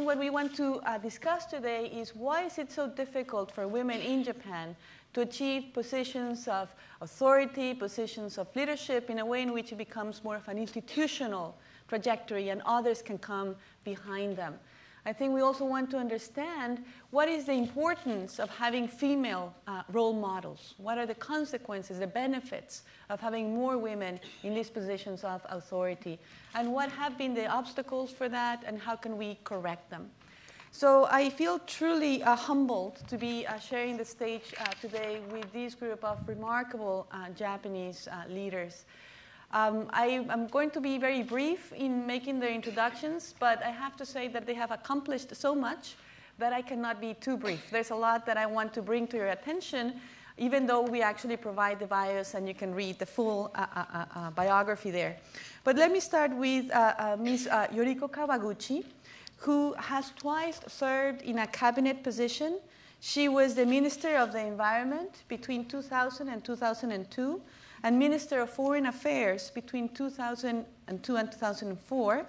What we want to discuss today is why is it so difficult for women in Japan to achieve positions of authority, positions of leadership in a way in which it becomes more of an institutional trajectory and others can come behind them. I think we also want to understand what is the importance of having female role models. What are the consequences, the benefits of having more women in these positions of authority? And what have been the obstacles for that, and how can we correct them? So I feel truly humbled to be sharing the stage today with this group of remarkable Japanese leaders. I am going to be very brief in making their introductions, but I have to say that they have accomplished so much that I cannot be too brief. There's a lot that I want to bring to your attention, even though we actually provide the bios and you can read the full biography there. But let me start with Ms. Yoriko Kawaguchi, who has twice served in a cabinet position. She was the Minister of the Environment between 2000 and 2002, and Minister of Foreign Affairs between 2002 and 2004.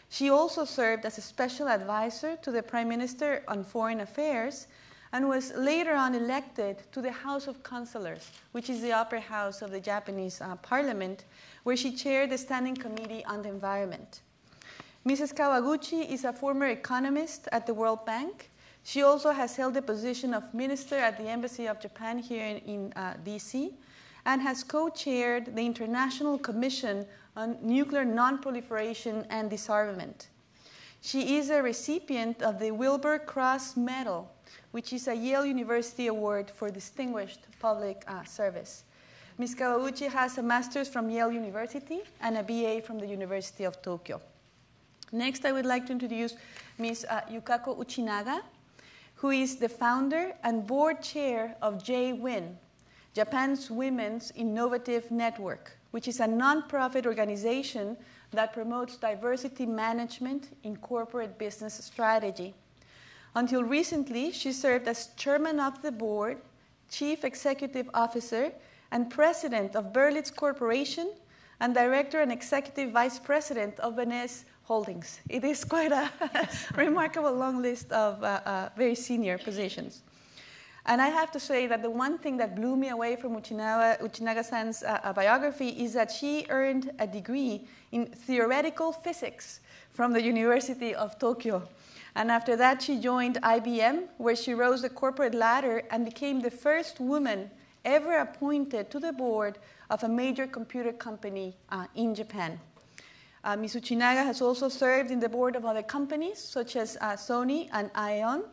She also served as a special advisor to the Prime Minister on Foreign Affairs and was later on elected to the House of Councillors, which is the upper house of the Japanese Parliament, where she chaired the Standing Committee on the Environment. Mrs. Kawaguchi is a former economist at the World Bank. She also has held the position of Minister at the Embassy of Japan here in DC, and has co-chaired the International Commission on Nuclear Non-Proliferation and Disarmament. She is a recipient of the Wilbur Cross Medal, which is a Yale University award for distinguished public service. Ms. Kawaguchi has a master's from Yale University and a BA from the University of Tokyo. Next, I would like to introduce Ms. Yukako Uchinaga, who is the founder and board chair of J-WIN, Japan's Women's Innovative Network, which is a nonprofit organization that promotes diversity management in corporate business strategy. Until recently, she served as chairman of the board, chief executive officer, and president of Berlitz Corporation, and director and executive vice president of Benes Holdings. It is quite a remarkable long list of very senior positions. And I have to say that the one thing that blew me away from Uchinaga-san's biography is that she earned a degree in theoretical physics from the University of Tokyo. And after that, she joined IBM, where she rose the corporate ladder and became the first woman ever appointed to the board of a major computer company in Japan. Ms. Uchinaga has also served in the board of other companies, such as Sony and Aeon.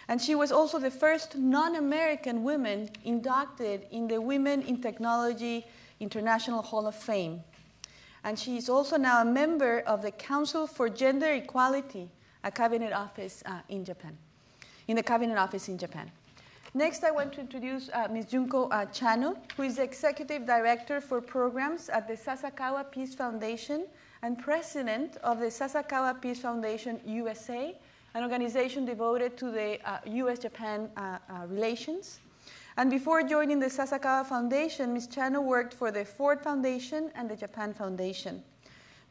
And she was also the first non-American woman inducted in the Women in Technology International Hall of Fame. And she is also now a member of the Council for Gender Equality, a cabinet office in Japan, in the cabinet office in Japan. Next, I want to introduce Ms. Junko Chano, who is the executive director for programs at the Sasakawa Peace Foundation and president of the Sasakawa Peace Foundation USA, an organization devoted to the US-Japan relations. And before joining the Sasakawa Foundation, Ms. Chano worked for the Ford Foundation and the Japan Foundation.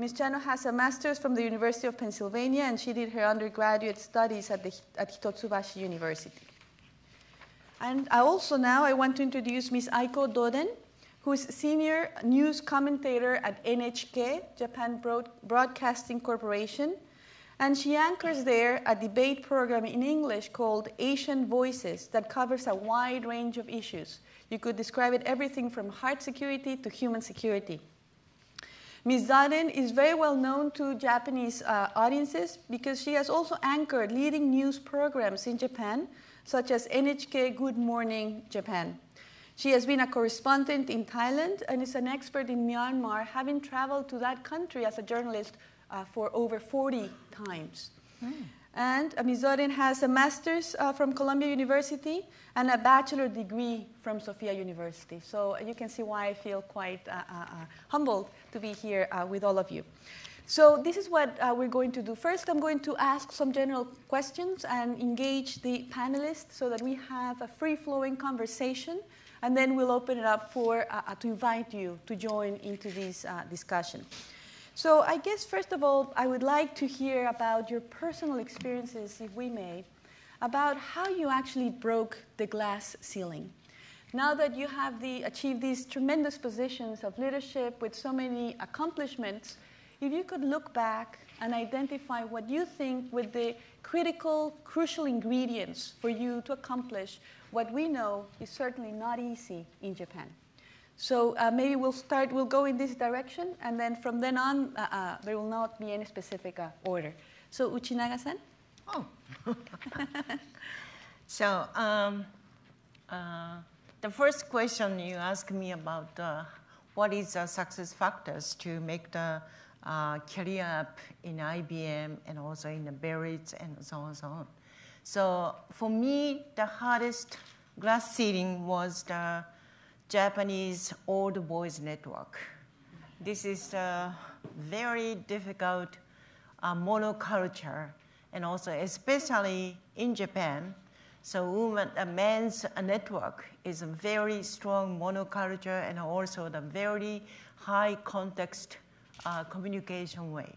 Ms. Chano has a master's from the University of Pennsylvania, and she did her undergraduate studies at Hitotsubashi University. And I want to introduce Ms. Aiko Doden, who is senior news commentator at NHK, Japan Broadcasting Corporation. And she anchors there a debate program in English called Asian Voices that covers a wide range of issues. You could describe it everything from heart security to human security. Ms. Doden is very well known to Japanese audiences because she has also anchored leading news programs in Japan, such as NHK Good Morning Japan. She has been a correspondent in Thailand and is an expert in Myanmar, having traveled to that country as a journalist for over 40 times. And Ms. Doden has a master's from Columbia University and a bachelor degree from Sophia University. So you can see why I feel quite humbled to be here with all of you. So this is what we're going to do. First, I'm going to ask some general questions and engage the panelists so that we have a free-flowing conversation, and then we'll open it up for to invite you to join into this discussion. So I guess, first of all, I would like to hear about your personal experiences, if we may, about how you actually broke the glass ceiling. Now that you have achieved these tremendous positions of leadership with so many accomplishments, if you could look back and identify what you think were the critical, crucial ingredients for you to accomplish what we know is certainly not easy in Japan. So maybe we'll go in this direction, and then from then on, there will not be any specific order. So Uchinaga-san? Oh. So the first question you asked me about what is the success factors to make the career up in IBM and also in the Barrett's and so on and so on. So for me, the hardest glass ceiling was the Japanese old boys network. This is a very difficult monoculture, and also especially in Japan. So men's network is a very strong monoculture and also the very high context communication way.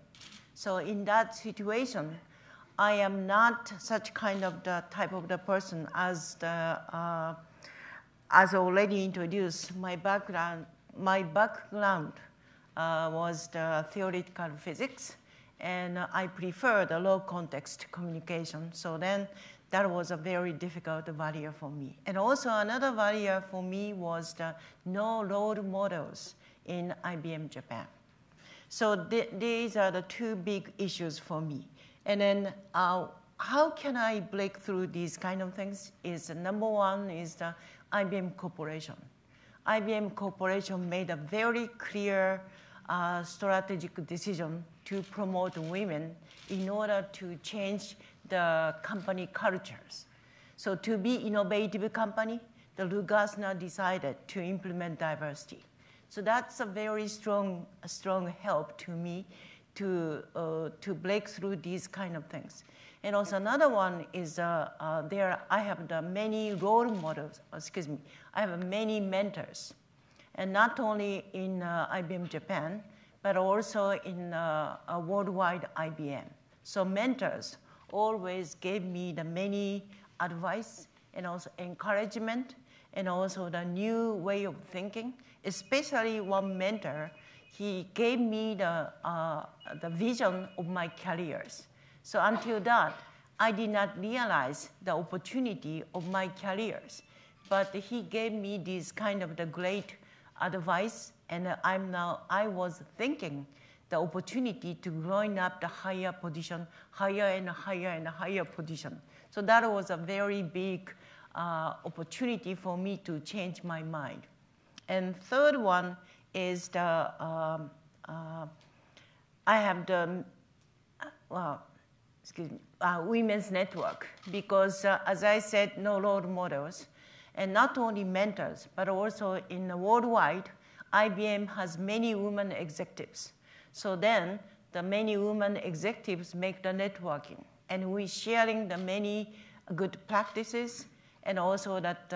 So in that situation, I am not such kind of the type of the person as already introduced. My background was the theoretical physics, and I prefer the low context communication. So then that was a very difficult barrier for me. And also another barrier for me was the no role models in IBM Japan. So these are the two big issues for me. And then how can I break through these kind of things is number one is the IBM Corporation. IBM Corporation made a very clear strategic decision to promote women in order to change the company cultures. So to be innovative company, the Lugasna decided to implement diversity. So that's a very strong help to me to break through these kind of things. And also another one is I have the many role models, I have many mentors. And not only in IBM Japan, but also in a worldwide IBM. So mentors always gave me the many advice and also encouragement and also the new way of thinking. Especially one mentor, he gave me the vision of my careers. So until that, I did not realize the opportunity of my careers. But he gave me this kind of the great advice, and I was thinking the opportunity to growing up the higher position, higher and higher and higher position. So that was a very big opportunity for me to change my mind. And third one is I have the women's network, because as I said, no role models, and not only mentors, but also in the worldwide, IBM has many women executives. So then the many women executives make the networking, and we sharing the many good practices, and also that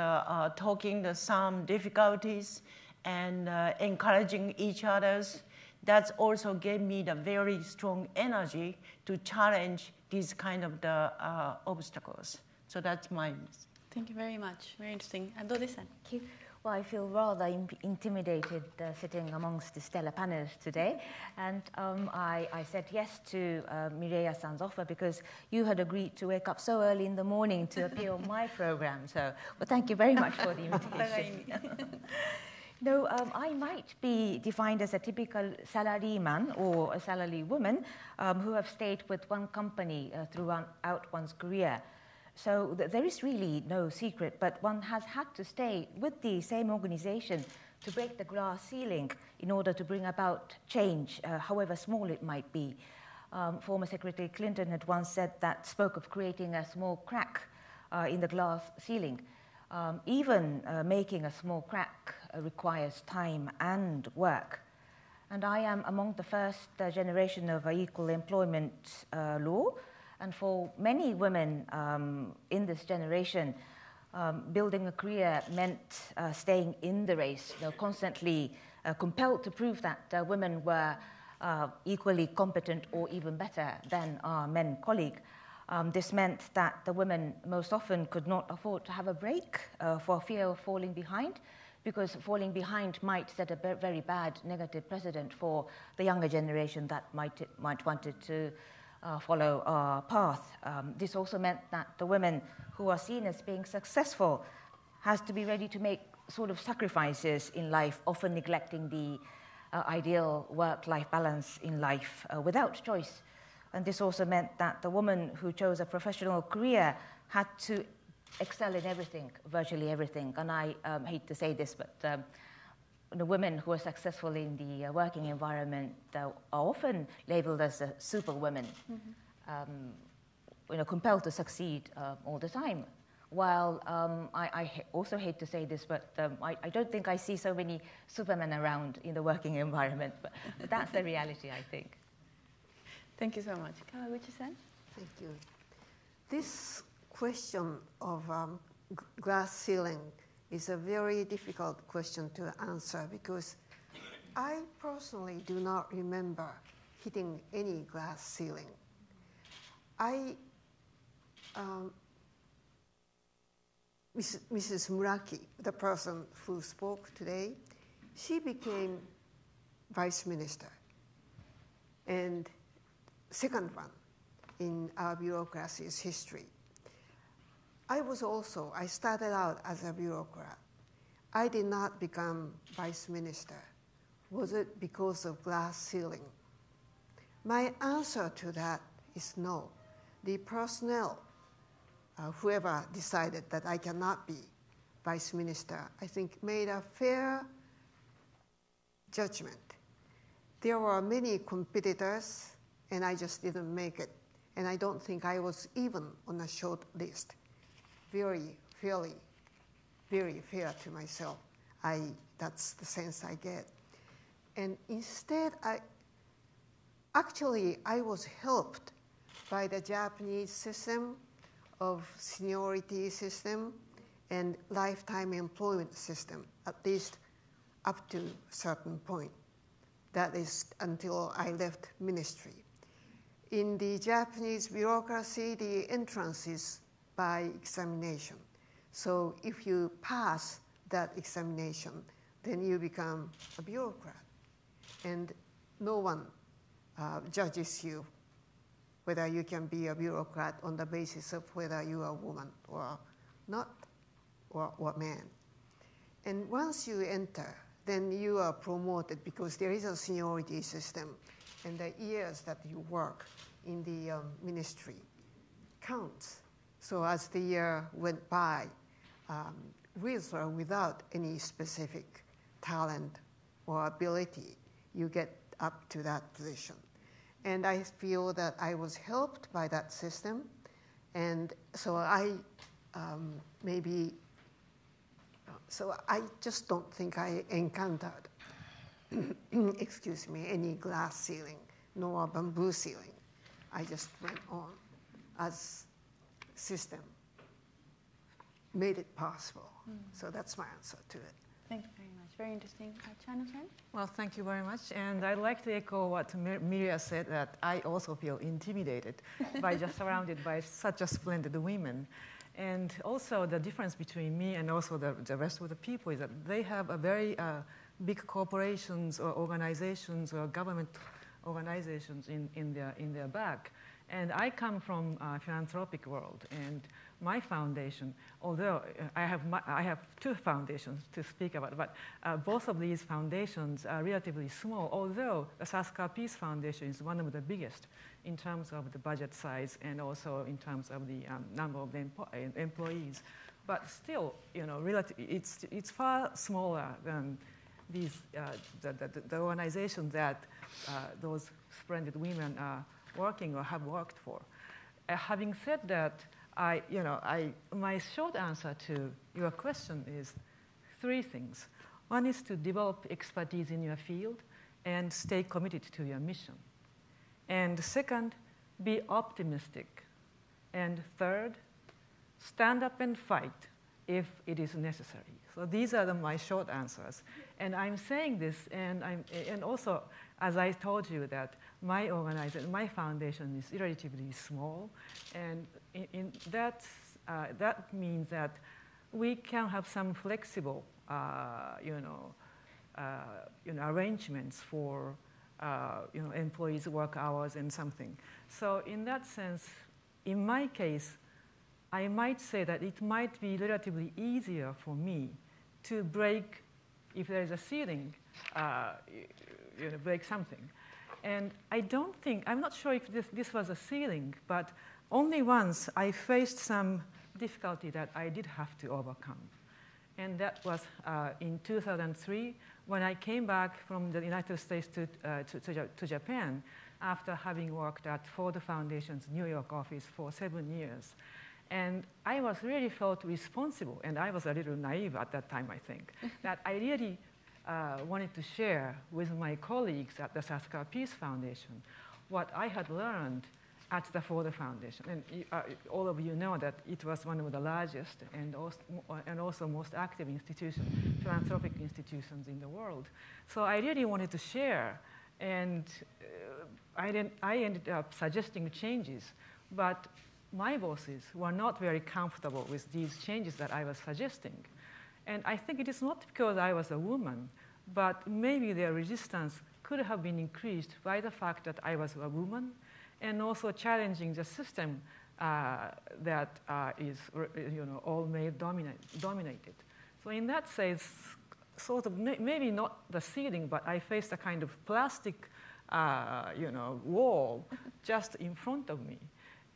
talking some difficulties and encouraging each other's. That also gave me the very strong energy to challenge these kind of the obstacles. So that's my. Thank you very much. Very interesting. Adode-san. Thank you. Well, I feel rather intimidated sitting amongst the stellar panelists today. And I said yes to Mireya-san's offer because you had agreed to wake up so early in the morning to appear on my program. So, well, thank you very much for the invitation. No, I might be defined as a typical salaryman or a salary woman who have stayed with one company throughout one's career. So there is really no secret, but one has had to stay with the same organization to break the glass ceiling in order to bring about change, however small it might be. Former Secretary Clinton had once said that, spoke of creating a small crack in the glass ceiling. Even making a small crack requires time and work. And I am among the first generation of equal employment law. And for many women in this generation, building a career meant staying in the race, constantly compelled to prove that women were equally competent or even better than our men colleague. This meant that the women most often could not afford to have a break for fear of falling behind, because falling behind might set a very bad negative precedent for the younger generation that might wanted to follow our path. This also meant that the women who are seen as being successful has to be ready to make sort of sacrifices in life, often neglecting the ideal work-life balance in life without choice. And this also meant that the woman who chose a professional career had to excel in everything, virtually everything. And I hate to say this, but the women who are successful in the working environment are often labeled as superwomen, compelled to succeed all the time. While I also hate to say this, but I don't think I see so many supermen around in the working environment, but that's the reality, I think. Thank you so much. Kawaguchi-san? Thank you. This question of glass ceiling is a very difficult question to answer, because I personally do not remember hitting any glass ceiling. Mrs. Muraki, the person who spoke today, she became vice minister, and second one in our bureaucracy's history. I started out as a bureaucrat. I did not become vice minister. Was it because of glass ceiling? My answer to that is no. The personnel, whoever decided that I cannot be vice minister, I think made a fair judgment. There were many competitors, and I just didn't make it. And I don't think I was even on a short list. Very fair to myself. That's the sense I get. And instead, I was helped by the Japanese system of seniority system and lifetime employment system, at least up to a certain point. That is until I left ministry. In the Japanese bureaucracy, the entrance is by examination. So if you pass that examination, then you become a bureaucrat. And no one judges you whether you can be a bureaucrat on the basis of whether you are a woman or not, or man. And once you enter, then you are promoted, because there is a seniority system, and the years that you work in the ministry counts. So as the year went by, with or without any specific talent or ability, you get up to that position. And I feel that I was helped by that system, and so I just don't think I encountered, excuse me, any glass ceiling, nor bamboo ceiling. I just went on as system made it possible. So that's my answer to it. Thank you very much. Very interesting. Chano-san? Well, thank you very much. And I'd like to echo what Miria said, that I also feel intimidated by just surrounded by such a splendid women. And also the difference between me and also the rest of the people is that they have a very big corporations or organizations or government organizations in their back. And I come from a philanthropic world, and my foundation, although I have two foundations to speak about, but both of these foundations are relatively small, although the Saskia Peace Foundation is one of the biggest in terms of the budget size and also in terms of the number of employees. But still, it's far smaller than these the organizations that those splendid women are working or have worked for. Having said that, my short answer to your question is three things. One is to develop expertise in your field and stay committed to your mission. And second, be optimistic. And third, stand up and fight if it is necessary. So these are my short answers. And I'm saying this, and also, as I told you, that my organization, my foundation is relatively small, and that means that we can have some flexible, arrangements for employees' work hours and something. So in that sense, in my case, I might say that it might be relatively easier for me to break, if there is a ceiling, break something. And I'm not sure if this was a ceiling, but only once I faced some difficulty that I did have to overcome. And that was in 2003, when I came back from the United States to Japan after having worked at Ford Foundation's New York office for 7 years. And I really felt responsible, and I was a little naive at that time, I think, that I really wanted to share with my colleagues at the Sasakawa Peace Foundation what I had learned at the Ford Foundation. And all of you know that it was one of the largest and also most active institutions, philanthropic institutions in the world. So I really wanted to share, and I ended up suggesting changes, but my bosses were not very comfortable with these changes that I was suggesting. And I think it is not because I was a woman, but maybe their resistance could have been increased by the fact that I was a woman, and also challenging the system that is all male dominated. So in that sense, sort of maybe not the ceiling, but I faced a kind of plastic wall just in front of me.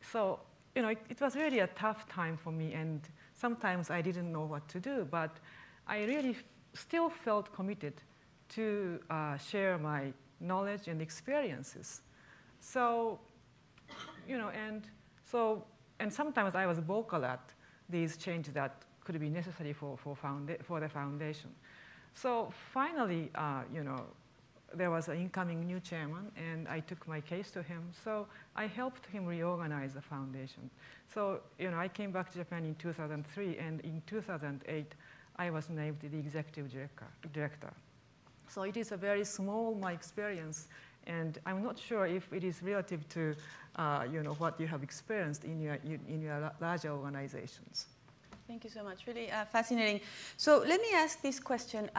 So it was really a tough time for me, and sometimes I didn't know what to do, but I really still felt committed to share my knowledge and experiences. So, and sometimes I was vocal at these changes that could be necessary for the foundation. So finally, there was an incoming new chairman, and I took my case to him. So I helped him reorganize the foundation. So, I came back to Japan in 2003, and in 2008, I was named the executive director. So it is a very small, my experience, and I'm not sure if it is relative to, what you have experienced in your larger organizations. Thank you so much. Really fascinating. So let me ask this question.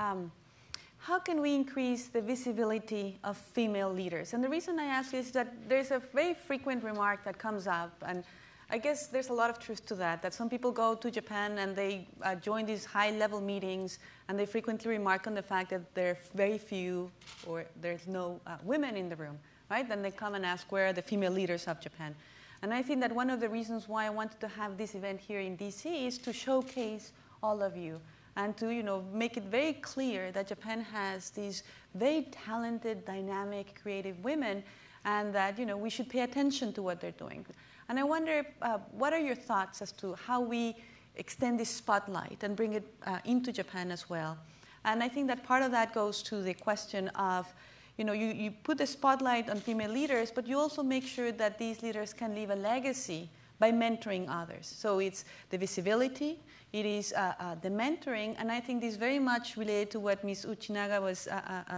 How can we increase the visibility of female leaders? And the reason I ask is that there's a very frequent remark that comes up, and I guess there's a lot of truth to that some people go to Japan and they join these high-level meetings, and they frequently remark on the fact that there are very few or there's no women in the room, right? Then they come and ask, where are the female leaders of Japan? And I think that one of the reasons why I wanted to have this event here in DC is to showcase all of you, and to make it very clear that Japan has these very talented, dynamic, creative women, and that we should pay attention to what they're doing. And I wonder, what are your thoughts as to how we extend this spotlight and bring it into Japan as well? And I think that part of that goes to the question of, you put the spotlight on female leaders, but you also make sure that these leaders can leave a legacy by mentoring others. So it's the visibility, it is the mentoring, and I think this is very much related to what Ms. Uchinaga was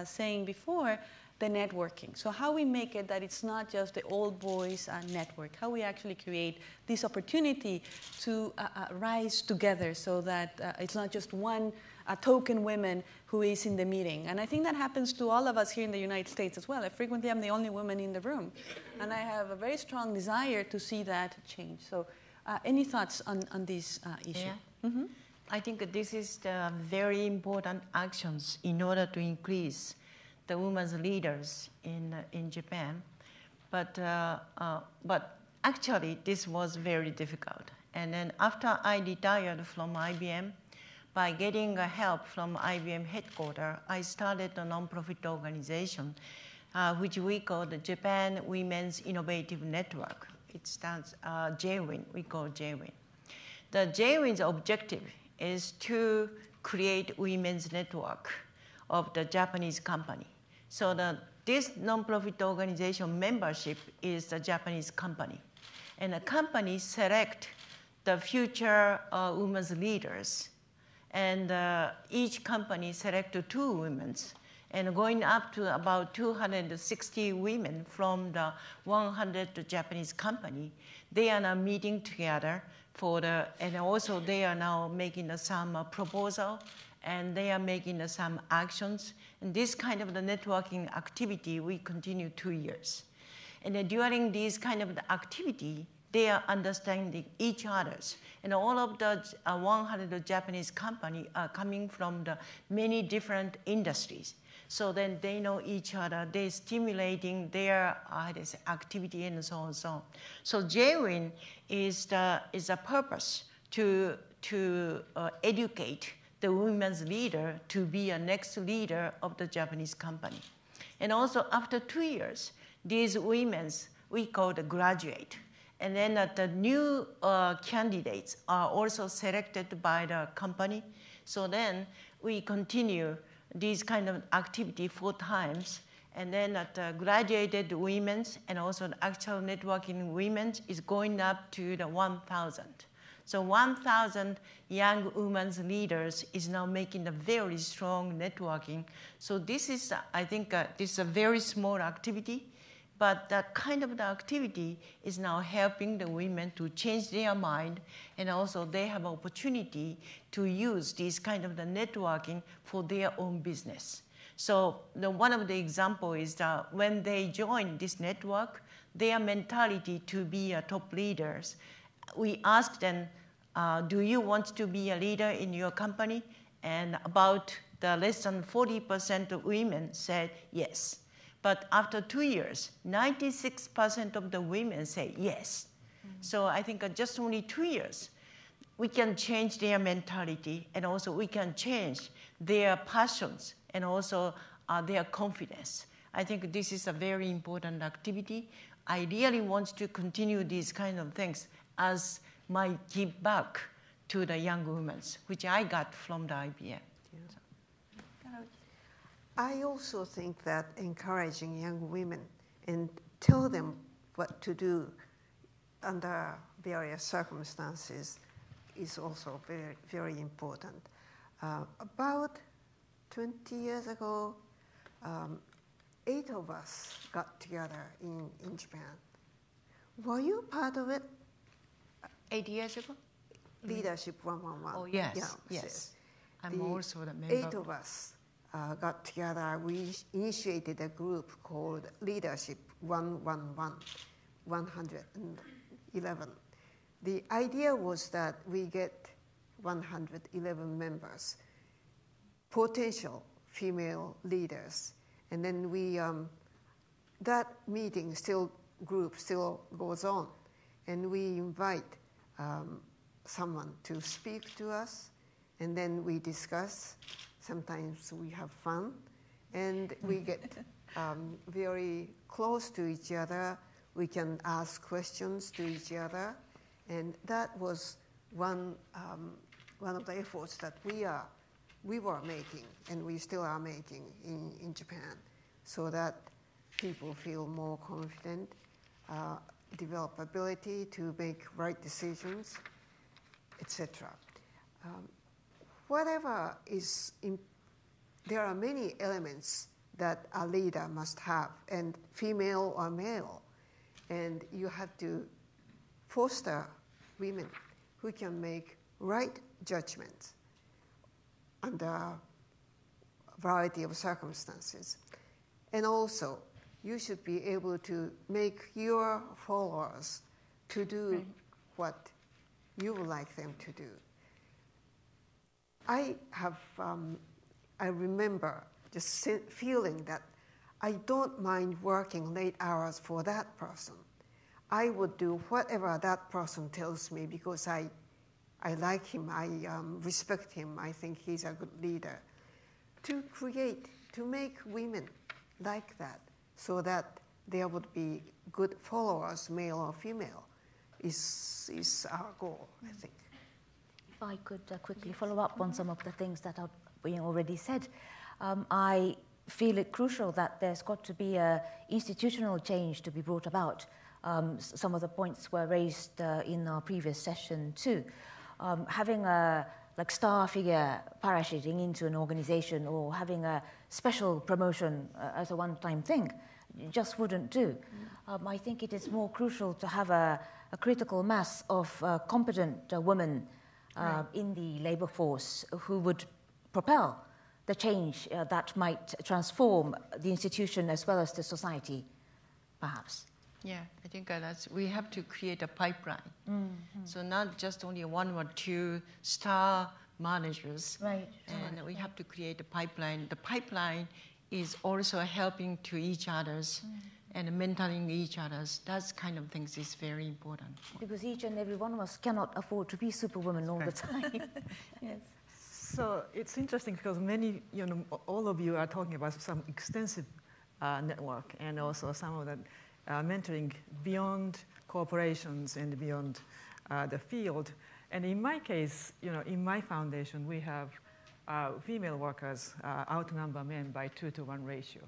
saying before, the networking. So how we make it that it's not just the old boys network, how we actually create this opportunity to rise together so that it's not just one token woman who is in the meeting. And I think that happens to all of us here in the United States as well. Frequently I'm the only woman in the room. And I have a very strong desire to see that change. So any thoughts on this issue? Yeah. Mm-hmm. I think this is the very important actions in order to increase the women's leaders in Japan. But actually, this was very difficult. And then after I retired from IBM, by getting help from IBM headquarters, I started a nonprofit organization, which we call the Japan Women's Innovative Network. It stands JWIN, we call JWIN. The JWIN's objective is to create women's network of the Japanese company. So this nonprofit organization membership is the Japanese company. And the company select the future women's leaders. And each company selected 2 women, and going up to about 260 women from the 100 Japanese company. They are now meeting together and also they are now making some proposal, and they are making some actions. And this kind of the networking activity, we continue 2 years. And during this kind of the activity, they are understanding each other's. And all of the 100 Japanese companies are coming from the many different industries. So then they know each other, they're stimulating their activity and so on and so on. So JWIN is a purpose to educate the women's leader to be a next leader of the Japanese company. And also after 2 years, these women, we call the graduate. And then the new candidates are also selected by the company. So then we continue this kind of activity 4 times. And then the graduated women and also the actual networking women is going up to the 1,000. So 1,000 young women's leaders is now making a very strong networking. So this is, I think, this is a very small activity. But that kind of the activity is now helping the women to change their mind, and also they have opportunity to use this kind of the networking for their own business. So one of the examples is that when they join this network, their mentality to be top leaders, we asked them, do you want to be a leader in your company? And about the less than 40% of women said yes. But after 2 years, 96% of the women say yes. So I think just only 2 years, we can change their mentality, and also we can change their passions and also their confidence. I think this is a very important activity. I really want to continue these kind of things as my give back to the young women, which I got from the IBM. I also think that encouraging young women and tell them what to do under various circumstances is also very, very important. About 20 years ago, 8 of us got together in Japan. Were you part of it? 8 years ago? Leadership 111. Oh, yes, yeah, yes. I'm also the member. 8 of us got together. We initiated a group called Leadership 111, 111. The idea was that we get 111 members, potential female leaders, and then we that meeting group still goes on, and we invite someone to speak to us, and then we discuss. Sometimes we have fun, and we get very close to each other. We can ask questions to each other, and that was one of the efforts that we were making, and we still are making in Japan, so that people feel more confident, develop ability to make right decisions, etc. Whatever is, there are many elements that a leader must have, and female or male, and you have to foster women who can make right judgments under a variety of circumstances. And also, you should be able to make your followers to do what you would like them to do. I remember just feeling that I don't mind working late hours for that person. I would do whatever that person tells me because I like him, I respect him, I think he's a good leader. To make women like that so that there would be good followers, male or female, is our goal, I think. If I could quickly follow up on some of the things that are being already said, I feel it crucial that there's got to be an institutional change to be brought about some of the points were raised in our previous session too. Having a star figure parachuting into an organization or having a special promotion as a one-time thing just wouldn't do. I think it is more crucial to have a critical mass of competent women in the labor force who would propel the change that might transform the institution as well as the society, perhaps. Yeah, I think we have to create a pipeline. Mm-hmm. So not just only one or two star managers. Right. And we have to create a pipeline. The pipeline is also helping to each others and mentoring each others. That kind of things is very important. Because each and every one of us cannot afford to be superwoman all the time. Yes. So it's interesting because all of you are talking about some extensive network and also some of the mentoring beyond corporations and beyond the field. And in my case, in my foundation, we have female workers outnumber men by 2-to-1 ratio.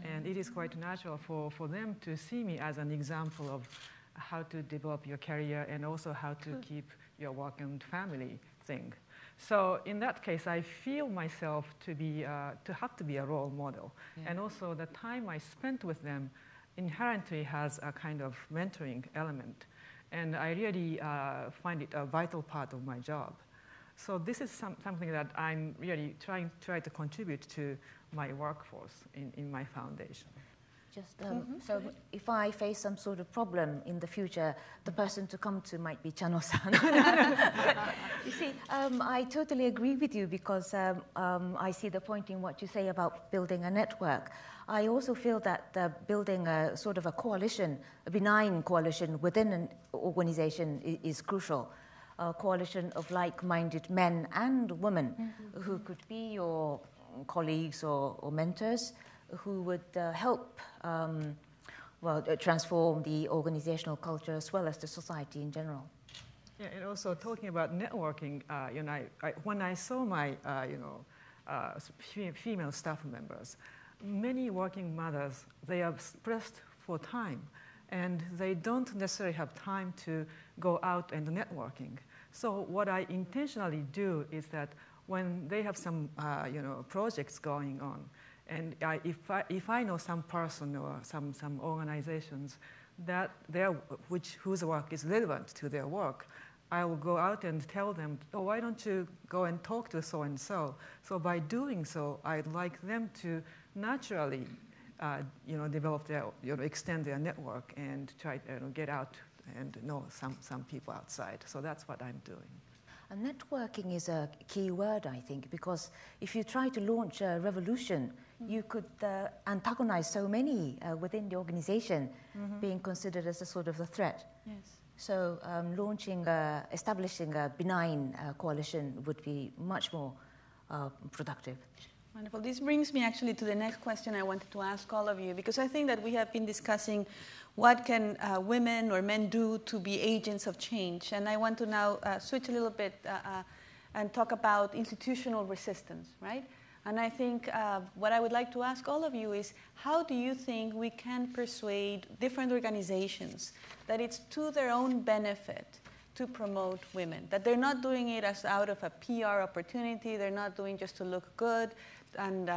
And it is quite natural for them to see me as an example of how to develop your career and also how to keep your work and family thing. So in that case, I feel myself to have to be a role model. Yeah. And also the time I spent with them inherently has a kind of mentoring element. And I really find it a vital part of my job. So this is something that I'm really trying to contribute to my workforce in my foundation. Just so if I face some sort of problem in the future, the person to come to might be Chano-san. You see, I totally agree with you because I see the point in what you say about building a network. I also feel that building a sort of a coalition, a benign coalition within an organization is crucial. A coalition of like-minded men and women who could be your colleagues or mentors who would help transform the organizational culture as well as the society in general. Yeah, and also talking about networking, when I saw my female staff members, many working mothers, they are pressed for time and they don't necessarily have time to go out and networking. So what I intentionally do is that when they have some projects going on, and if I know some person or some organizations that whose work is relevant to their work, I will go out and tell them, oh, why don't you go and talk to so and so? So by doing so, I'd like them to naturally, develop their, extend their network and try to get out and know some people outside. So that's what I'm doing. And networking is a key word, I think, because if you try to launch a revolution, you could antagonize so many within the organization being considered as a sort of a threat. Yes. So establishing a benign coalition would be much more productive. Wonderful. This brings me actually to the next question I wanted to ask all of you, because I think that we have been discussing what can women or men do to be agents of change. And I want to now switch a little bit and talk about institutional resistance, right? And I think what I would like to ask all of you is, how do you think we can persuade different organizations that it's to their own benefit to promote women, that they're not doing it as out of a PR opportunity, they're not doing just to look good, and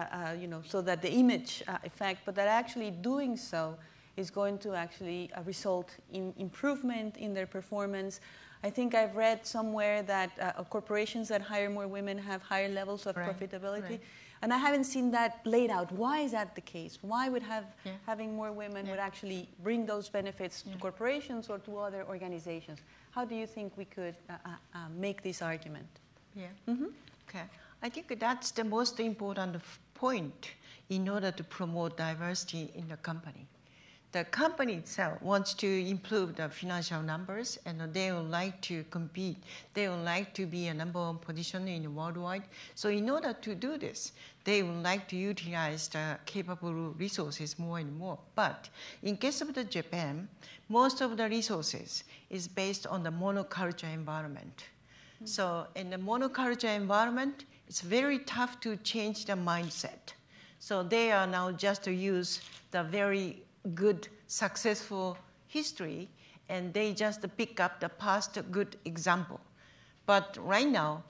so that the image effect, but that actually doing so is going to actually result in improvement in their performance. I think I've read somewhere that corporations that hire more women have higher levels of profitability. Right. And I haven't seen that laid out. Why is that the case? Why would having more women would actually bring those benefits to corporations or to other organizations? How do you think we could make this argument? Yeah. Okay. I think that's the most important point in order to promote diversity in the company. The company itself wants to improve the financial numbers, and they would like to compete. They would like to be a number one position in the worldwide. So in order to do this, they would like to utilize the capable resources more and more. But in case of the Japan, most of the resources is based on the monoculture environment. So in the monoculture environment, it's very tough to change the mindset. So they are now just to use the very good, successful history, and they just pick up the past good example. But right now,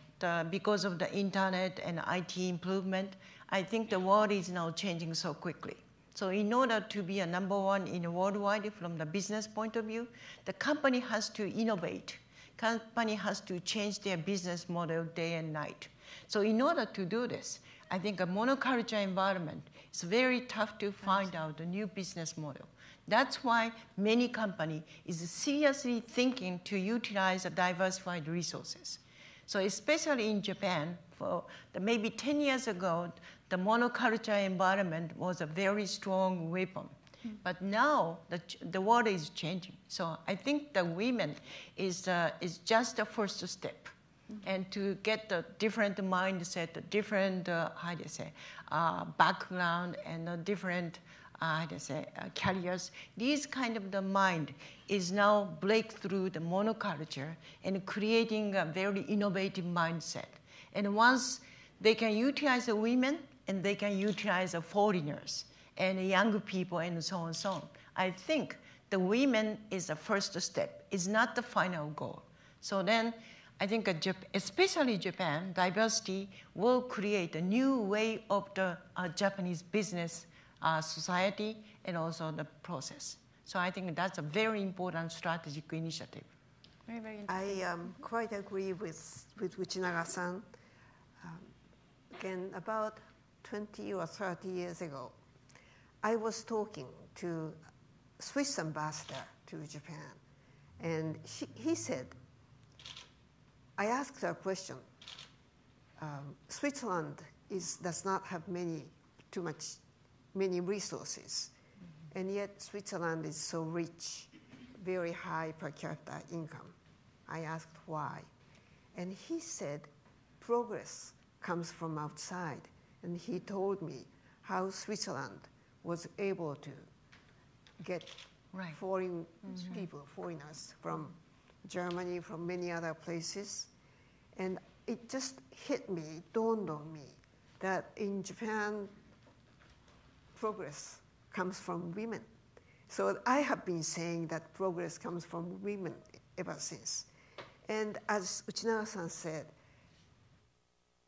because of the internet and IT improvement, I think the world is now changing so quickly. So in order to be a number one in the worldwide from the business point of view, the company has to innovate. Company has to change their business model day and night. So in order to do this, I think a monoculture environment is very tough to find out a new business model. That's why many companies is seriously thinking to utilize the diversified resources. So especially in Japan, for maybe 10 years ago, the monoculture environment was a very strong weapon. But now the world is changing. So I think the women is just the first step. And to get the different mindset, the different, background and different, careers, these kind of the mind is now break through the monoculture and creating a very innovative mindset. And once they can utilize the women and they can utilize the foreigners and young people and so on and so on, I think the women is the first step. It's not the final goal. So then I think especially Japan, diversity will create a new way of the Japanese business society and also the process. So I think that's a very important strategic initiative. Very, very interesting. I quite agree with Uchinaga-san. Again, about 20 or 30 years ago, I was talking to Swiss ambassador to Japan, and he said, I asked her a question. Switzerland does not have many resources, and yet Switzerland is so rich, very high per capita income. I asked why, and he said, progress comes from outside, and he told me how Switzerland was able to get foreign people, foreigners from Germany, from many other places. And it just hit me, dawned on me, that in Japan, progress comes from women. So I have been saying that progress comes from women ever since. And as Uchinaga-san said,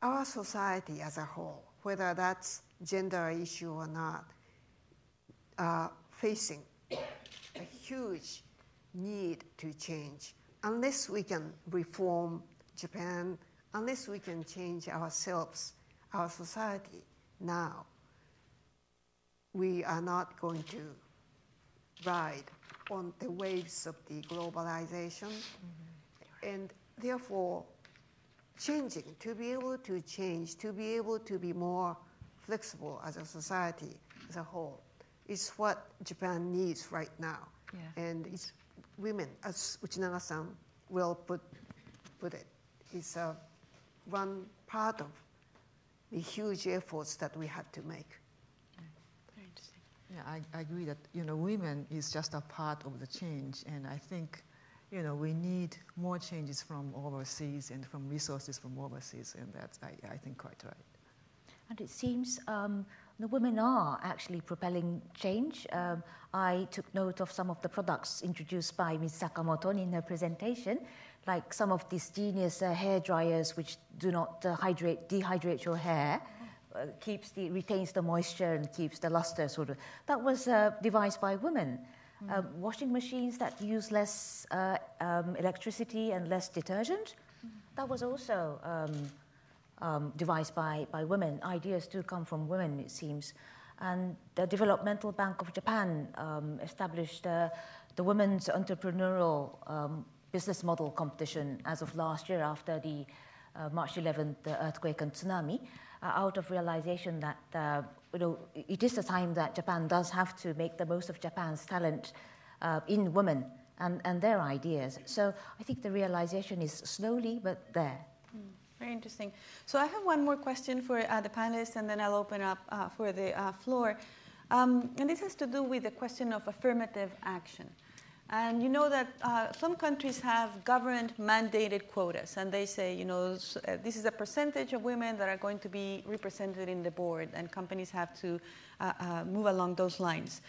our society as a whole, whether that's gender issue or not, are facing a huge need to change. Unless we can reform Japan, unless we can change ourselves, our society now, we are not going to ride on the waves of the globalization. And therefore, changing, to be able to change, to be able to be more flexible as a society as a whole, is what Japan needs right now. Yeah. And it's women, as Uchinaga-san will put it, is one part of the huge efforts that we have to make. Very interesting. Yeah, I agree that women is just a part of the change, and I think we need more changes from overseas and from resources from overseas, and that's I think quite right. And it seems the women are actually propelling change. I took note of some of the products introduced by Ms. Sakamoto in her presentation, like some of these genius hair dryers which do not dehydrate your hair, retains the moisture and keeps the luster sort of. That was devised by women. Washing machines that use less electricity and less detergent, that was also devised by women. Ideas do come from women, it seems. And the Developmental Bank of Japan established the Women's Entrepreneurial Business Model Competition as of last year after the March 11th earthquake and tsunami, out of realization that it is the time that Japan does have to make the most of Japan's talent in women and their ideas. So I think the realization is slowly but there. Very interesting. So I have one more question for the panelists, and then I'll open up for the floor. And this has to do with the question of affirmative action. And you know that some countries have government-mandated quotas, and they say, this is a percentage of women that are going to be represented in the board, and companies have to move along those lines.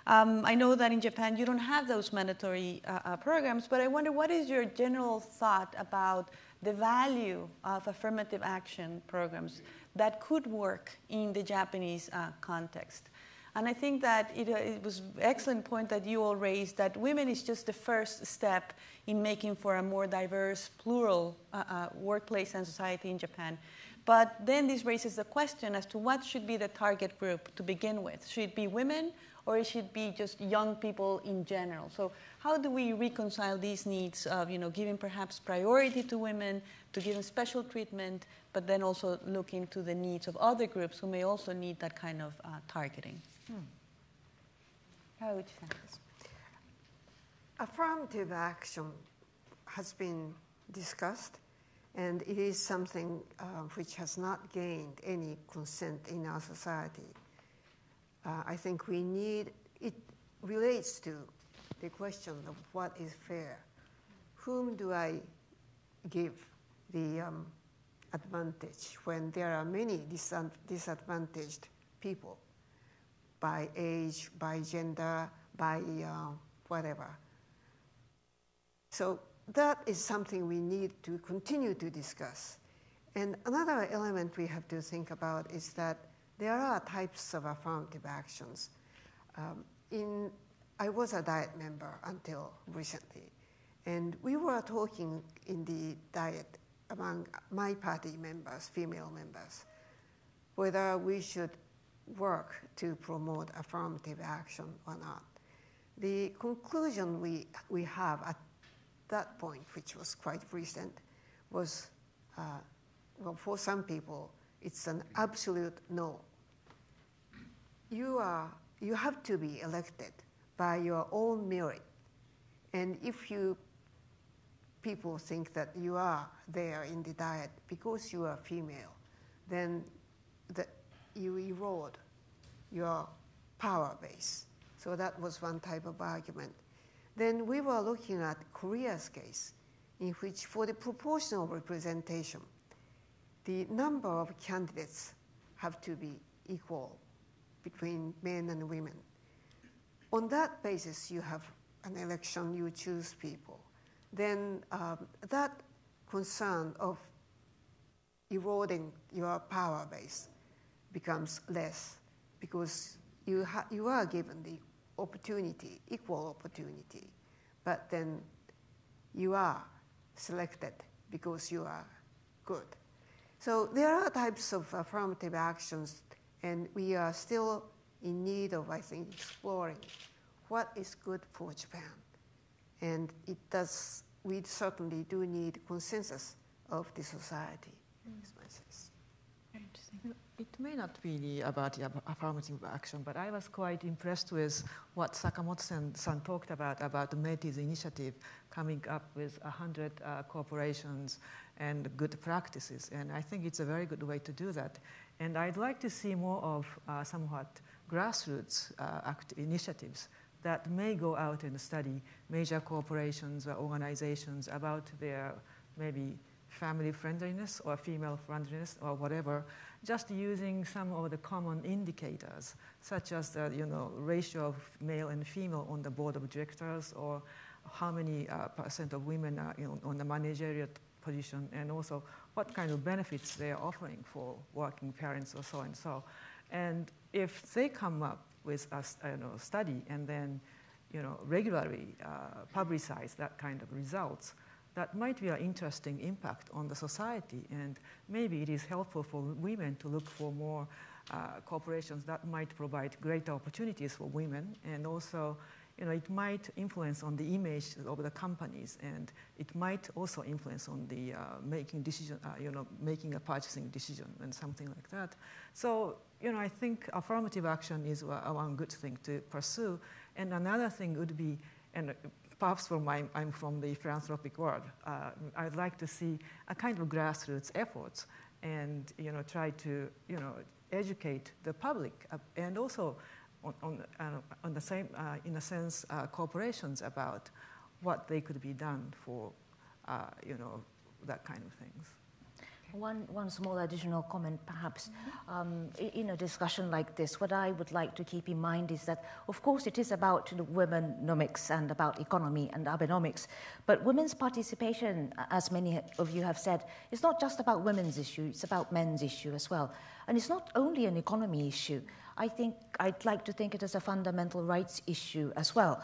I know that in Japan you don't have those mandatory programs, but I wonder what is your general thought about the value of affirmative action programs that could work in the Japanese context? And I think that it was an excellent point that you all raised, that women is just the first step in making for a more diverse, plural workplace and society in Japan. But then this raises the question as to what should be the target group to begin with. Should it be women, or it should be just young people in general? So how do we reconcile these needs of giving perhaps priority to women, to give them special treatment, but then also look into the needs of other groups who may also need that kind of targeting? How would you say this? Affirmative action has been discussed, and it is something which has not gained any consent in our society. I think we need, it relates to the question of what is fair. Whom do I give the advantage when there are many disadvantaged people by age, by gender, by whatever. So that is something we need to continue to discuss. And another element we have to think about is that there are types of affirmative actions. I was a Diet member until recently, and we were talking in the Diet among my party members, female members, whether we should work to promote affirmative action or not. The conclusion we have at that point, which was quite recent, was, well, for some people, it's an absolute no. You have to be elected by your own merit. And if people think that you are there in the Diet because you are female, then you erode your power base. So that was one type of argument. Then we were looking at Korea's case, in which for the proportional representation, the number of candidates have to be equal between men and women. On that basis, you have an election, you choose people. Then that concern of eroding your power base becomes less, because you are given the opportunity, equal opportunity, but then you are selected because you are good. So there are types of affirmative actions, and we are still in need of, I think, exploring what is good for Japan. And we certainly do need consensus of the society. Very interesting. It may not be about the affirmative action, but I was quite impressed with what Sakamoto-san talked about the Métis initiative, coming up with 100 corporations and good practices. And I think it's a very good way to do that. And I'd like to see more of somewhat grassroots initiatives that may go out and study major corporations or organizations about their maybe family friendliness or female friendliness or whatever, just using some of the common indicators, such as the ratio of male and female on the board of directors, or how many % of women are on the managerial position, and also what kind of benefits they are offering for working parents or so and so. And if they come up with a study and then regularly publicize that kind of results, that might be an interesting impact on the society, and maybe it is helpful for women to look for more corporations that might provide greater opportunities for women, and also it might influence on the image of the companies, and it might also influence on the making a purchasing decision and something like that. So I think affirmative action is one good thing to pursue, and another thing would be, and perhaps I'm from the philanthropic world, I'd like to see a kind of grassroots efforts, and try to educate the public, and also on the same, in a sense, corporations about what they could be done for that kind of things. One small additional comment, perhaps. In a discussion like this, what I would like to keep in mind is that, of course, it is about womenomics and about economy and Abenomics, but women's participation, as many of you have said, is not just about women's issue, it's about men's issue as well. And it's not only an economy issue. I'd like to think it as a fundamental rights issue as well.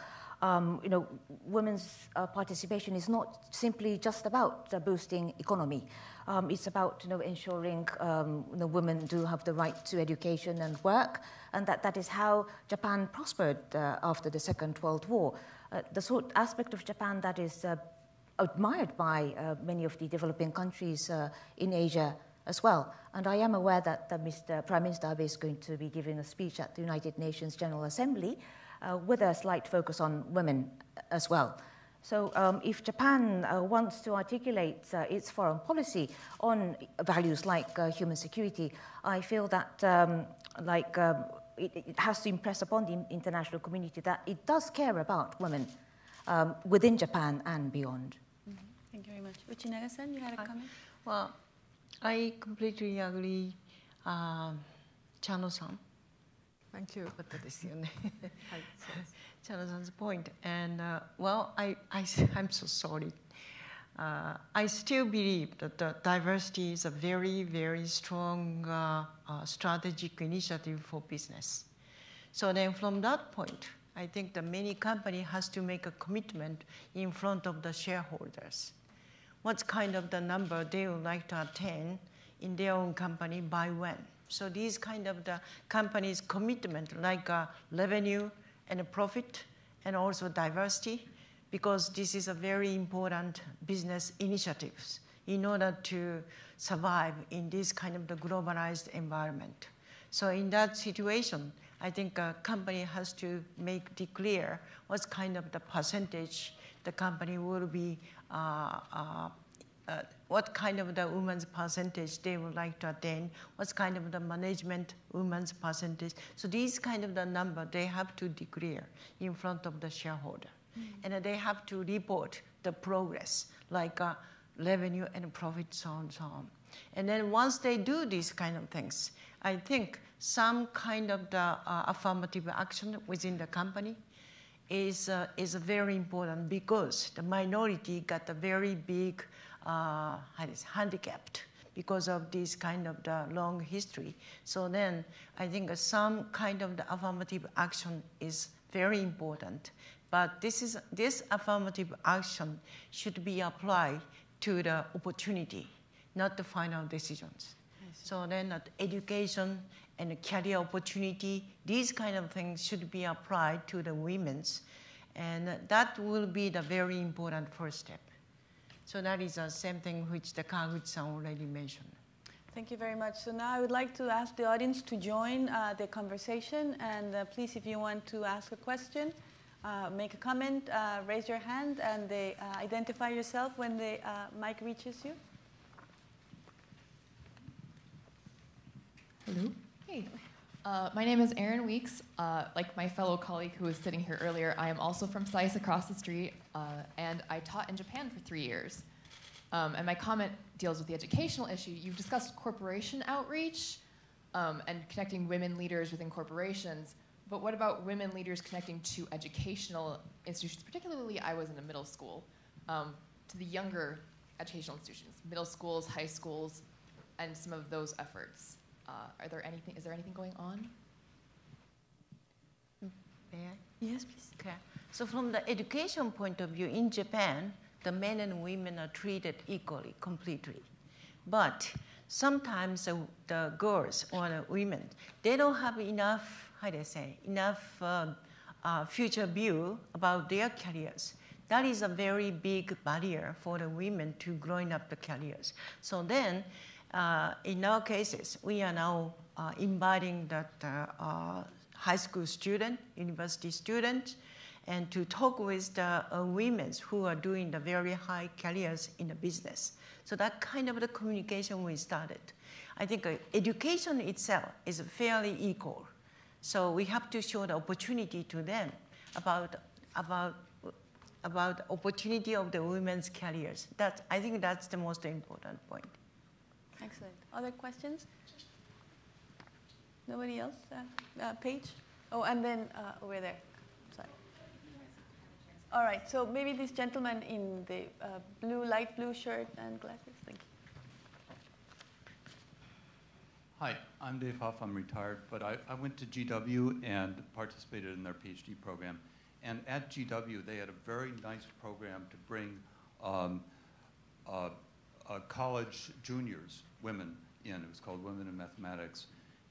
Women's participation is not simply just about boosting economy. It's about ensuring women do have the right to education and work, and that is how Japan prospered after the Second World War. The sort of aspect of Japan that is admired by many of the developing countries in Asia as well. And I am aware that Mr. Prime Minister Abe is going to be giving a speech at the United Nations General Assembly with a slight focus on women as well. So if Japan wants to articulate its foreign policy on values like human security, I feel that it has to impress upon the international community that it does care about women within Japan and beyond. Mm-hmm. Thank you very much. Uchinaga-san, you had a comment? Well, I completely agree, Chano-san. Thank you. Chano-san's point. And I'm so sorry. I still believe that the diversity is a very, very strong strategic initiative for business. So then from that point, I think that many companies has to make a commitment in front of the shareholders. What kind of the number they would like to attain in their own company by when. So these kind of the company's commitment, like revenue and profit, and also diversity, because this is a very important business initiatives in order to survive in this kind of the globalized environment. So in that situation, I think a company has to declare what kind of the percentage the company will be, what kind of the women's percentage they would like to attain, what kind of the management women's percentage. So these kind of the number they have to declare in front of the shareholder. Mm-hmm. And they have to report the progress, like revenue and profit, so on and so on. And then once they do these kind of things, I think some kind of the affirmative action within the company is very important, because the minority got a very big handicapped because of this kind of the long history. So then I think some kind of the affirmative action is very important. But this affirmative action should be applied to the opportunity, not the final decisions. So then education and career opportunity, these kind of things should be applied to the women's. And that will be the very important first step. So that is the same thing which the Kaguchi-san already mentioned. Thank you very much. So now I would like to ask the audience to join the conversation. And please, if you want to ask a question, make a comment, raise your hand, and identify yourself when the mic reaches you. Hello. Hey. My name is Erin Weeks. Like my fellow colleague who was sitting here earlier, I am also from SAIS across the street, and I taught in Japan for 3 years. And my comment deals with the educational issue. You've discussed corporation outreach and connecting women leaders within corporations, but what about women leaders connecting to educational institutions? Particularly, I was in a middle school, to the younger educational institutions, middle schools, high schools, and some of those efforts. Is there anything going on? May I? Yes, please. Okay. So from the education point of view, in Japan, the men and women are treated equally, completely. But sometimes the girls or the women, they don't have enough, future view about their careers. That is a very big barrier for the women to growing up the careers. So then, in our cases, we are now inviting that high school student, university student, and to talk with the women who are doing the very high careers in the business. So that kind of the communication we started. I think education itself is fairly equal. So we have to show the opportunity to them about opportunity of the women's careers. I think that's the most important point. Excellent. Other questions? Nobody else? Paige? Oh, and then over there. Sorry. All right, so maybe this gentleman in the light blue shirt and glasses. Thank you. Hi, I'm Dave Huff. I'm retired, but I went to GW and participated in their PhD program. And at GW, they had a very nice program to bring college juniors, women, in. It was called Women in Mathematics.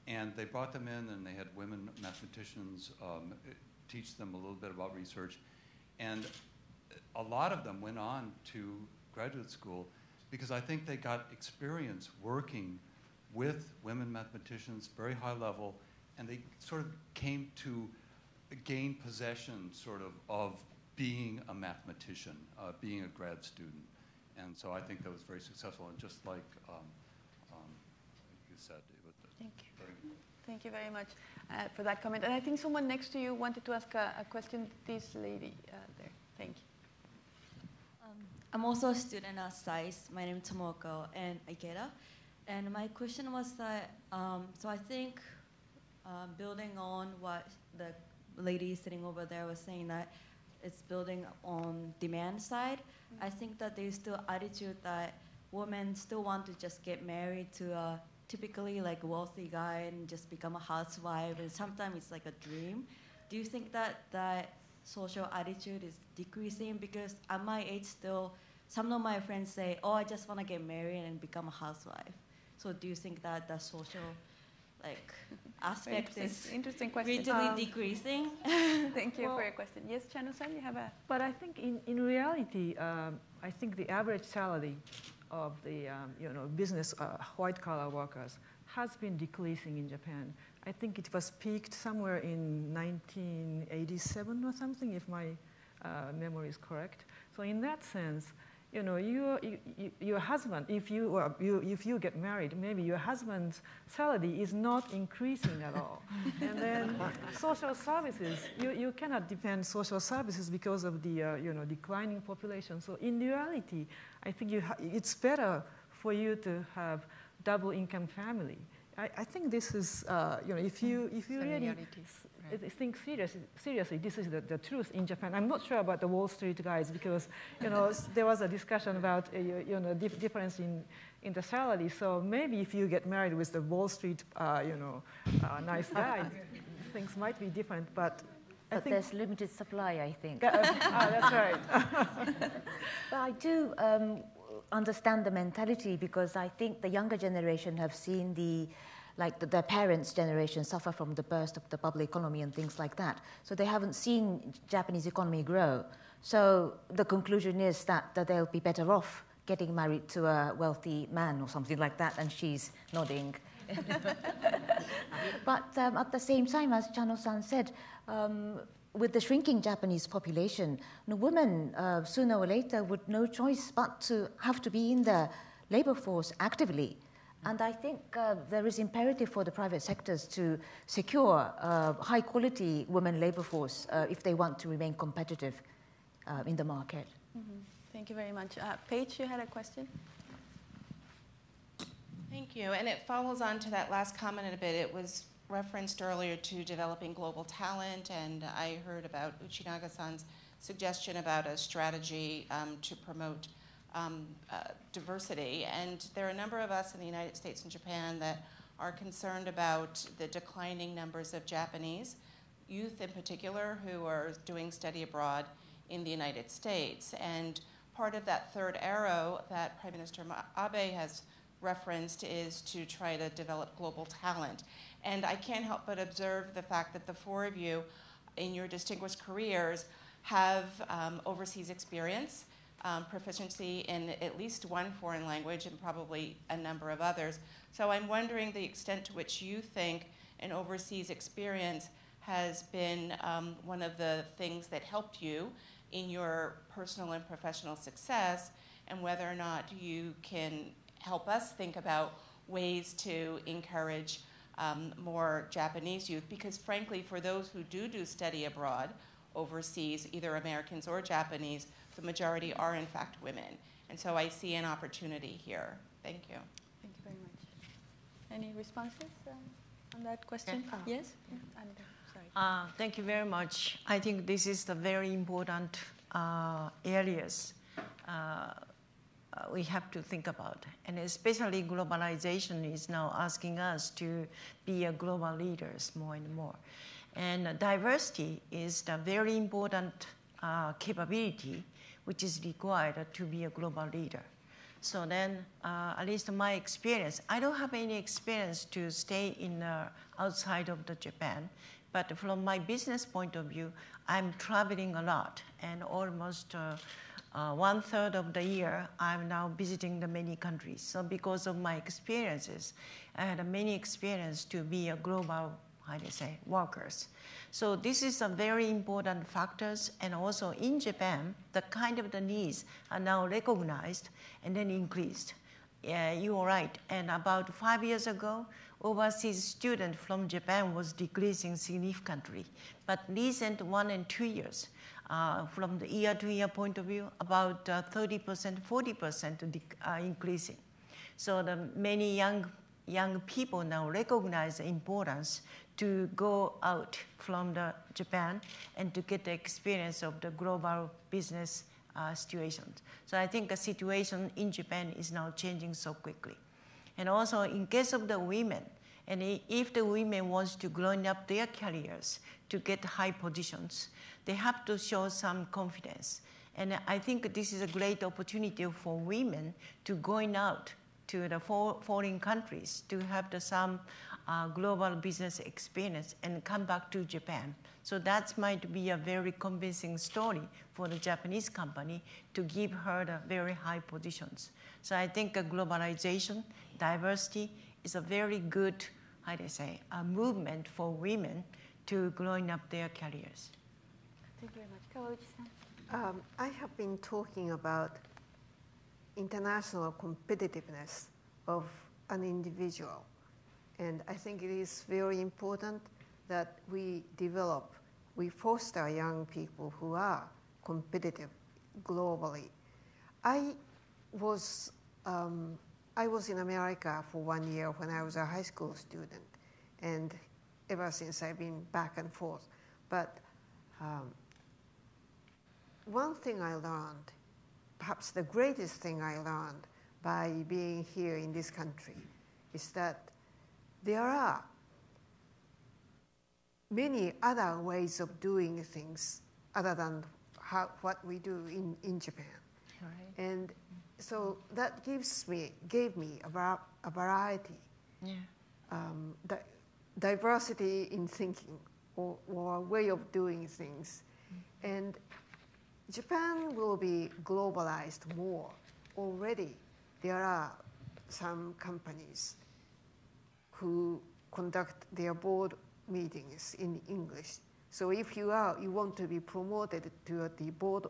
And they brought them in, and they had women mathematicians teach them a little bit about research. And a lot of them went on to graduate school because I think they got experience working with women mathematicians, very high level, and they sort of came to gain possession sort of being a mathematician, being a grad student. And so I think that was very successful, and just like you said, David. Thank you. Thank you very much for that comment. And I think someone next to you wanted to ask a question. This lady there. Thank you. I'm also a student at SAIS. My name is Tomoko and Ikeda. And my question was that, so I think building on what the lady sitting over there was saying, that it's building on demand side. I think that there's still attitude that women still want to just get married to a typically like a wealthy guy and just become a housewife, and sometimes it's like a dream. Do you think that that social attitude is decreasing? Because at my age still, some of my friends say, oh, I just want to get married and become a housewife. So do you think that the social aspect is interesting question. gradually decreasing? Thank you for your question. Yes, Chano-san, you have a... But I think in reality, I think the average salary of the business white-collar workers has been decreasing in Japan. I think it was peaked somewhere in 1987 or something, if my memory is correct. So in that sense, your husband, if you get married, maybe your husband's salary is not increasing at all. And then social services, you cannot depend social services because of the declining population. So in reality, I think it's better for you to have double income family. I think this is if you really think seriously, this is the truth in Japan. I'm not sure about the Wall Street guys because there was a discussion about difference in the salary. So maybe if you get married with the Wall Street nice guy, things might be different. But there's limited supply, I think. That's right. But I do understand the mentality, because I think the younger generation have seen their parents' generation suffer from the burst of the bubble economy and things like that. So they haven't seen Japanese economy grow. So the conclusion is that they'll be better off getting married to a wealthy man or something like that, and she's nodding. But at the same time, as Chano-san said, with the shrinking Japanese population, women sooner or later would no choice but to have to be in the labor force actively. And I think there is imperative for the private sectors to secure high-quality women labor force if they want to remain competitive in the market. Mm-hmm. Thank you very much. Paige, you had a question? Thank you. And it follows on to that last comment in a bit. It was referenced earlier to developing global talent, and I heard about Uchinaga-san's suggestion about a strategy to promote diversity. And there are a number of us in the United States and Japan that are concerned about the declining numbers of Japanese youth in particular who are doing study abroad in the United States. And part of that third arrow that Prime Minister Abe has referenced is to try to develop global talent. And I can't help but observe the fact that the four of you in your distinguished careers have overseas experience, proficiency in at least one foreign language and probably a number of others. So I'm wondering the extent to which you think an overseas experience has been one of the things that helped you in your personal and professional success, and whether or not you can help us think about ways to encourage more Japanese youth, because frankly, for those who do study abroad overseas, either Americans or Japanese, the majority are in fact women. And so I see an opportunity here. Thank you. Thank you very much. Any responses on that question? Yes? Sorry. Thank you very much. I think this is the very important areas we have to think about. And especially globalization is now asking us to be a global leaders more and more. And diversity is the very important capability which is required to be a global leader. So then, at least my experience, I don't have any experience to stay in outside of the Japan, but from my business point of view, I'm traveling a lot, and almost 1/3 of the year, I'm now visiting the many countries. So because of my experiences, I had many experience to be a global, how do you say, workers. So this is a very important factors, and also in Japan, the kind of the needs are now recognized and then increased. Yeah, you are right. And about 5 years ago, overseas student from Japan was decreasing significantly. But recent 1 and 2 years, from the year-to-year point of view, about 30%, 40% increasing. So the many young people now recognize the importance to go out from Japan and to get the experience of the global business situations. So I think the situation in Japan is now changing so quickly. And also in case of the women, and if the women wants to grow up their careers to get high positions, they have to show some confidence. And I think this is a great opportunity for women to going out to the foreign countries to have some global business experience and come back to Japan. So that might be a very convincing story for the Japanese company to give her the very high positions. So I think globalization, diversity is a very good, how do you say, a movement for women to growing up their careers. Thank you very much. Kawauchi-san. I have been talking about international competitiveness of an individual. And I think it is very important that we foster young people who are competitive globally. I was in America for 1 year when I was a high school student, and ever since I've been back and forth. But one thing I learned, perhaps the greatest thing I learned by being here in this country, is that there are many other ways of doing things other than what we do in Japan. Right. And so that gave me a variety, diversity in thinking or a way of doing things. And Japan will be globalized more. Already there are some companies who conduct their board meetings in English. So if you want to be promoted to the board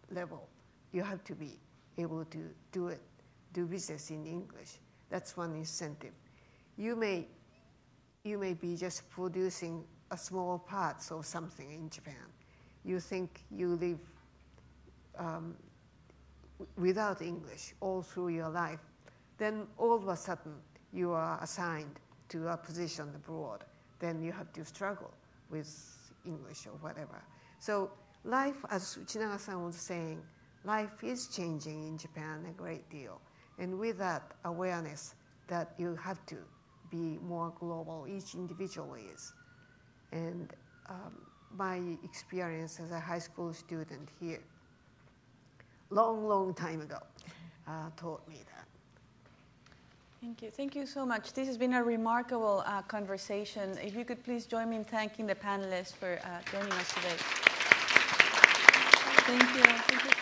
level, you have to be able to do business in English. That's one incentive. You may be just producing a small parts of something in Japan. You think you live without English all through your life. Then all of a sudden you are assigned to a position abroad. Then you have to struggle with English or whatever. So life, as Uchinaga-san was saying, life is changing in Japan a great deal. And with that awareness that you have to be more global, each individual is. And my experience as a high school student here, long time ago, taught me that. Thank you. Thank you so much. This has been a remarkable conversation. If you could please join me in thanking the panelists for joining us today. Thank you. Thank you.